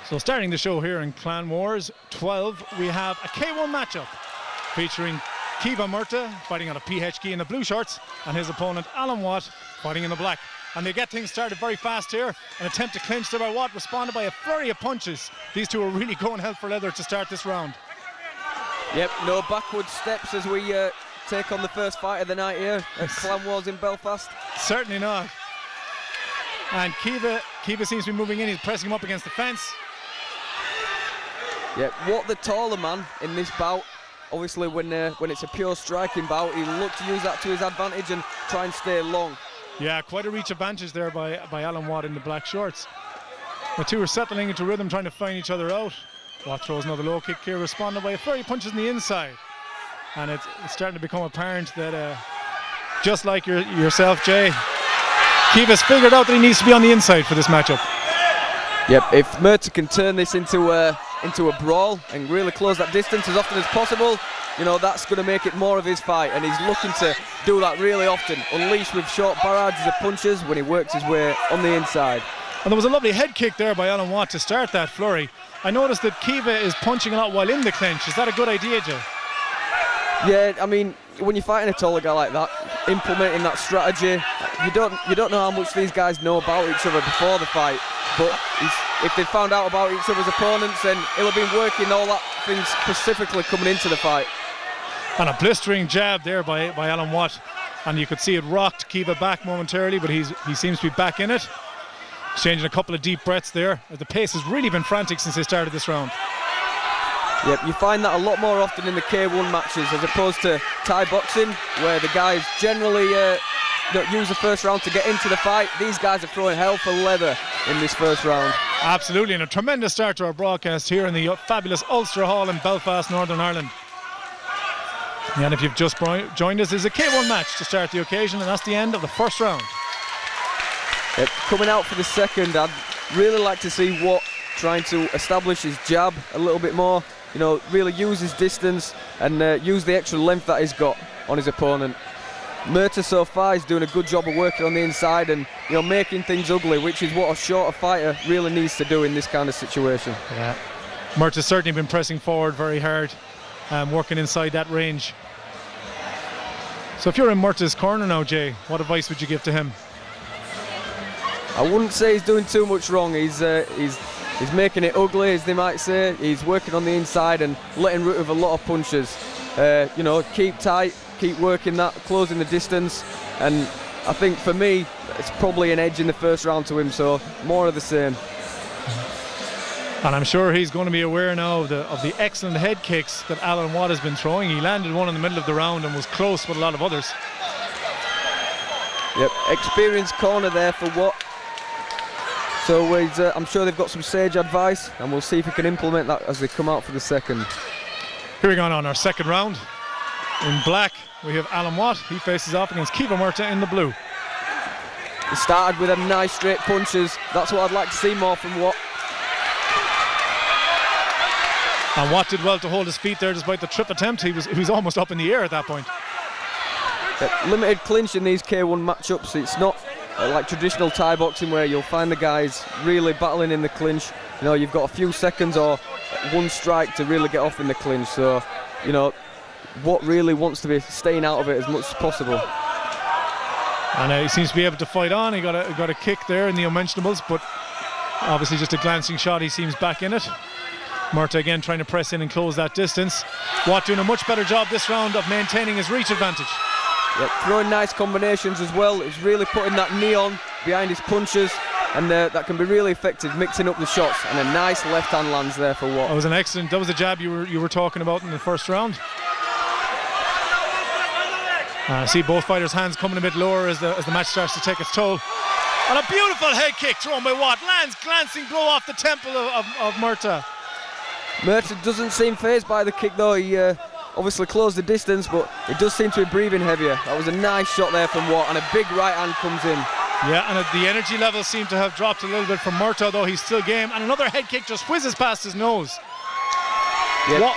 So starting the show here in Clan Wars 12, we have a K1 matchup featuring Murtagh fighting on a PHK in the blue shorts and his opponent Alan Watt fighting in the black. And they get things started very fast here. An attempt to clinch there by Watt, responded by a flurry of punches. These two are really going hell for leather to start this round. Yep, no backward steps as we take on the first fight of the night here at Clan Wars in Belfast. Certainly not. And Kiva seems to be moving in. He's pressing him up against the fence. Yeah, Watt the taller man in this bout. Obviously, when it's a pure striking bout, he'll look to use that to his advantage and try and stay long. Yeah, quite a reach advantage there by Alan Watt in the black shorts. The two are settling into rhythm, trying to find each other out. Watt throws another low kick here, responded by a flurry of punches on the inside. And it's starting to become apparent that, just like yourself, Jay, Kiva's figured out that he needs to be on the inside for this matchup. Yep, if Murtagh can turn this into a brawl and really close that distance as often as possible, you know, that's going to make it more of his fight, and he's looking to do that really often, unleash with short barrages of punches when he works his way on the inside. And there was a lovely head kick there by Alan Watt to start that flurry. I noticed that Kiva is punching a lot while in the clinch. Is that a good idea, Jay? Yeah, I mean, when you're fighting a taller guy like that, implementing that strategy, you don't know how much these guys know about each other before the fight, but if they found out about each other's opponents, then he'll have been working all that things specifically coming into the fight. And a blistering jab there by Alan Watt, and you could see it rocked Kiva back momentarily, but he seems to be back in it. Exchanging a couple of deep breaths there. The pace has really been frantic since they started this round. Yep, you find that a lot more often in the K1 matches as opposed to Thai boxing, where the guys generally don't use the first round to get into the fight. These guys are throwing hell for leather in this first round. Absolutely, and a tremendous start to our broadcast here in the fabulous Ulster Hall in Belfast, Northern Ireland. And if you've just joined us, there's a K1 match to start the occasion, and that's the end of the first round. Yep, coming out for the second, I'd really like to see Watt trying to establish his jab a little bit more. You know, really use his distance and use the extra length that he's got on his opponent. Murtagh so far is doing a good job of working on the inside and, you know, making things ugly, which is what a shorter fighter really needs to do in this kind of situation. Yeah, Murtagh's certainly been pressing forward very hard, working inside that range. So if you're in Murtagh's corner now, Jay, what advice would you give to him? I wouldn't say he's doing too much wrong. He's making it ugly, as they might say. He's working on the inside and letting root of a lot of punches. You know, keep tight, keep working that, closing the distance. And I think for me, it's probably an edge in the first round to him, so more of the same. And I'm sure he's going to be aware now of the excellent head kicks that Alan Watt has been throwing. He landed one in the middle of the round and was close with a lot of others. Yep, experienced corner there for Watt. So I'm sure they've got some sage advice, and we'll see if we can implement that as they come out for the second. Here we go on our second round. In black, we have Alan Watt. He faces off against Murtagh in the blue. He started with them nice straight punches. That's what I'd like to see more from Watt. And Watt did well to hold his feet there despite the trip attempt. He was almost up in the air at that point. Limited clinch in these K1 matchups. It's not like traditional Thai boxing where you'll find the guys really battling in the clinch. You know, you've got a few seconds or one strike to really get off in the clinch. So, you know, Watt really wants to be staying out of it as much as possible. And he seems to be able to fight on. He got a kick there in the unmentionables, but obviously just a glancing shot. He seems back in it. Murtagh again trying to press in and close that distance. Watt doing a much better job this round of maintaining his reach advantage. Yep, throwing nice combinations as well. He's really putting that knee on behind his punches, and that can be really effective, mixing up the shots. And a nice left hand lands there for Watt. That was an excellent. That was the jab you were talking about in the first round. See both fighters' hands coming a bit lower as the match starts to take its toll. And a beautiful head kick thrown by Watt, lands glancing blow off the temple of Murtagh. Murtagh doesn't seem fazed by the kick though. He obviously closed the distance, but he does seem to be breathing heavier. That was a nice shot there from Watt, and a big right hand comes in. Yeah, and the energy levels seem to have dropped a little bit from Murtagh, though he's still game. And another head kick just whizzes past his nose. Yep.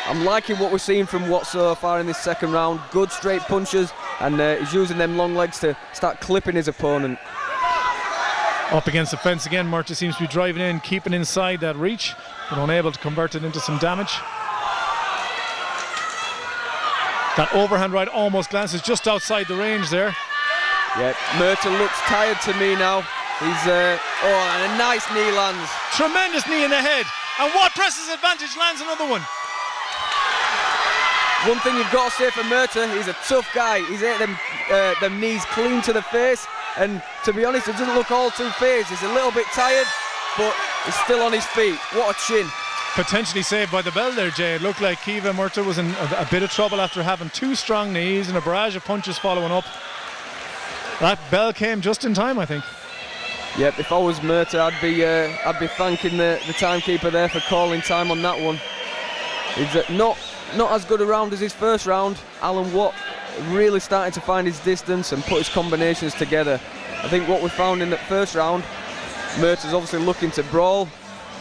I'm liking what we're seeing from Watt so far in this second round. Good straight punches, and he's using them long legs to start clipping his opponent. Up against the fence again, Murtagh seems to be driving in, keeping inside that reach, but unable to convert it into some damage. That overhand right almost glances just outside the range there. Yeah, Murtagh looks tired to me now. He's, oh, and a nice knee lands. Tremendous knee in the head. And Watt presses advantage, lands another one. One thing you've got to say for Murtagh, he's a tough guy. He's hit them knees clean to the face. And to be honest, it doesn't look all too phased. He's a little bit tired, but he's still on his feet. What a chin. Potentially saved by the bell there, Jay. It looked like Murtagh was in a bit of trouble after having two strong knees and a barrage of punches following up. That bell came just in time, I think. Yep, if I was Murtagh, I'd be thanking the timekeeper there for calling time on that one. He's not as good a round as his first round. Alan Watt really starting to find his distance and put his combinations together. I think what we found in that first round, Murtagh's obviously looking to brawl.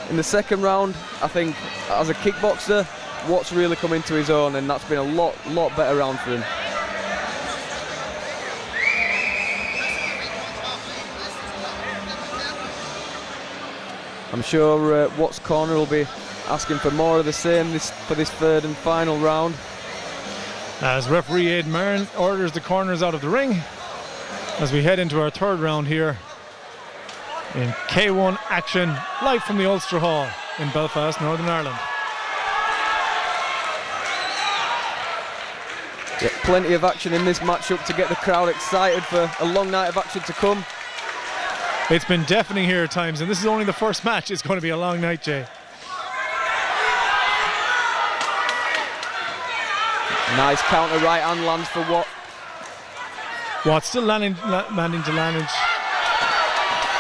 In the second round, I think as a kickboxer, Watt's really come into his own, and that's been a lot better round for him. I'm sure Watt's corner will be asking for more of the same for this third and final round. As referee Aidan Marin orders the corners out of the ring as we head into our third round here in K1 action, live from the Ulster Hall in Belfast, Northern Ireland. Yeah, plenty of action in this matchup to get the crowd excited for a long night of action to come. It's been deafening here at times, and this is only the first match. It's going to be a long night, Jay. Nice counter right hand lands for Watt. Watt still landing to landage.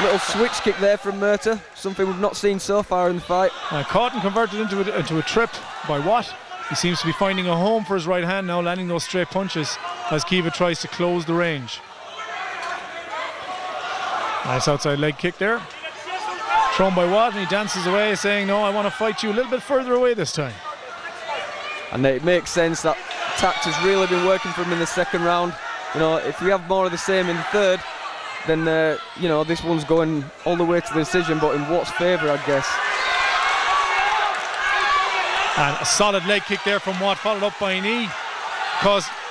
Little switch kick there from Murtagh, something we've not seen so far in the fight. Caught and converted into a trip by Watt. He seems to be finding a home for his right hand now, landing those straight punches as Kiva tries to close the range. Nice outside leg kick there. Thrown by Watt, and he dances away saying, no, I want to fight you a little bit further away this time. And it makes sense. That tact has really been working for him in the second round. You know, if we have more of the same in the third, then you know, this one's going all the way to the decision, but in Watt's favour, I guess. And a solid leg kick there from Watt, followed up by a knee.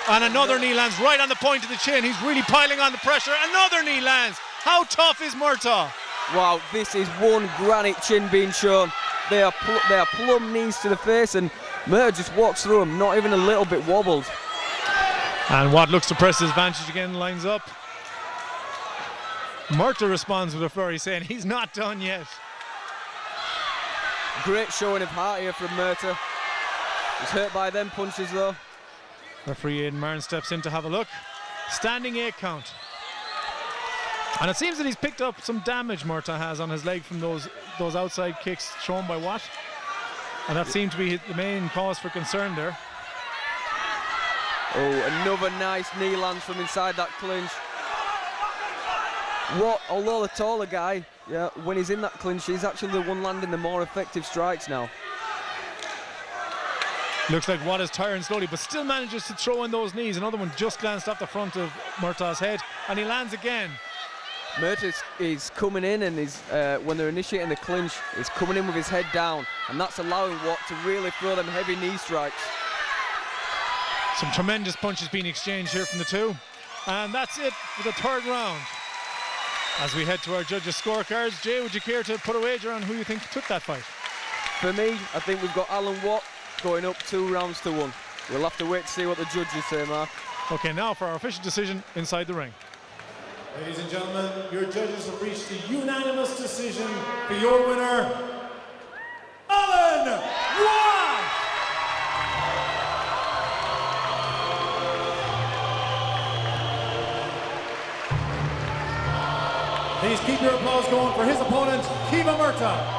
And another knee lands right on the point of the chin. He's really piling on the pressure. Another knee lands. How tough is Murtagh? Wow, this is one granite chin being shown. They are plumb knees to the face, and Murtagh just walks through them, not even a little bit wobbled. And Watt looks to press his advantage again, lines up. Murtagh responds with a flurry, saying he's not done yet. Great showing of heart here from Murtagh. He's hurt by them punches though. Referee Aidan Marin steps in to have a look. Standing 8 count. And it seems that he's picked up some damage, Murtagh has, on his leg from those outside kicks thrown by Watt. And that seemed to be the main cause for concern there. Oh, another nice knee lands from inside that clinch. Watt, although the taller guy, yeah, when he's in that clinch, he's actually the one landing the more effective strikes now. Looks like Watt is tiring slowly, but still manages to throw in those knees. Another one just glanced off the front of Murtagh's head, and he lands again. Murtagh is coming in, and when they're initiating the clinch, he's coming in with his head down, and that's allowing Watt to really throw them heavy knee strikes. Some tremendous punches being exchanged here from the two. And that's it for the third round. As we head to our judges' scorecards, Jay, would you care to put a wager on who you think took that fight? For me, I think we've got Alan Watt going up 2-1. We'll have to wait to see what the judges say, Mark. Okay, now for our official decision inside the ring. Ladies and gentlemen, your judges have reached a unanimous decision for your winner, Alan Watt! Please keep your applause going for his opponent, Murtagh.